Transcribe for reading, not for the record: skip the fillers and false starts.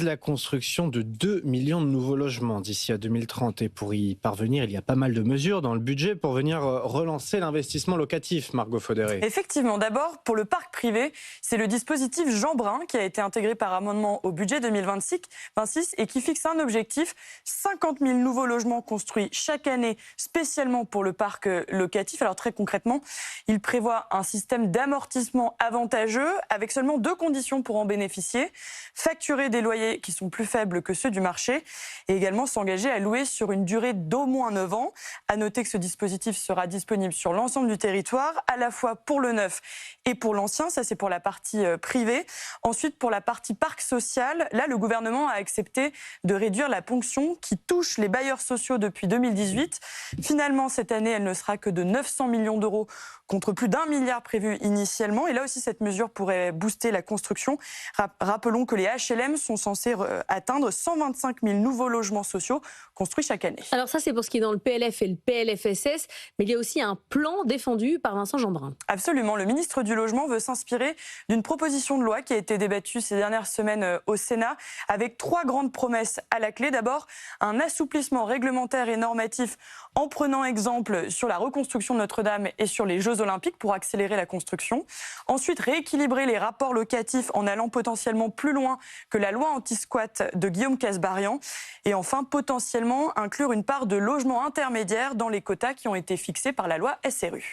vise la construction de 2 millions de nouveaux logements d'ici à 2030. Et pour y parvenir, il y a pas mal de mesures dans le budget pour venir relancer l'investissement locatif, Margot Faudéré. Effectivement, d'abord, pour le parc privé, c'est le dispositif Jean Brun qui a été intégré par amendement au budget 2026 et qui fixe un objectif, 50 000 nouveaux logements construits chaque année spécialement pour le parc locatif. Alors très concrètement, il prévoit un système d'amortissement avantageux avec seulement 2 conditions pour en bénéficier. Facturer des loyers qui sont plus faibles que ceux du marché et également s'engager à louer sur une durée d'au moins 9 ans. À noter que ce dispositif sera disponible sur l'ensemble du territoire, à la fois pour le neuf et pour l'ancien. Ça, c'est pour la partie privée. Ensuite, pour la partie parc social, là, le gouvernement a accepté de réduire la ponction qui touche les bailleurs sociaux depuis 2018. Finalement, cette année, elle ne sera que de 900 millions d'euros contre plus d'1 milliard prévu initialement. Et là aussi, cette mesure pourrait booster la construction. Rappelons que les HLM sont censés atteindre 125 000 nouveaux logements sociaux construits chaque année. Alors ça, c'est pour ce qui est dans le PLF et le PLFSS, mais il y a aussi un plan défendu par Vincent Jeanbrun. Absolument. Le ministre du Logement veut s'inspirer d'une proposition de loi qui a été débattue ces dernières semaines au Sénat, avec 3 grandes promesses à la clé. D'abord, un assouplissement réglementaire et normatif en prenant exemple sur la reconstruction de Notre-Dame et sur les Jeux Olympiques pour accélérer la construction. Ensuite, rééquilibrer les rapports locatifs en allant potentiellement plus loin que la loi anti-squat de Guillaume Kasbarian. Et enfin, potentiellement inclure une part de logements intermédiaires dans les quotas qui ont été fixés par la loi SRU.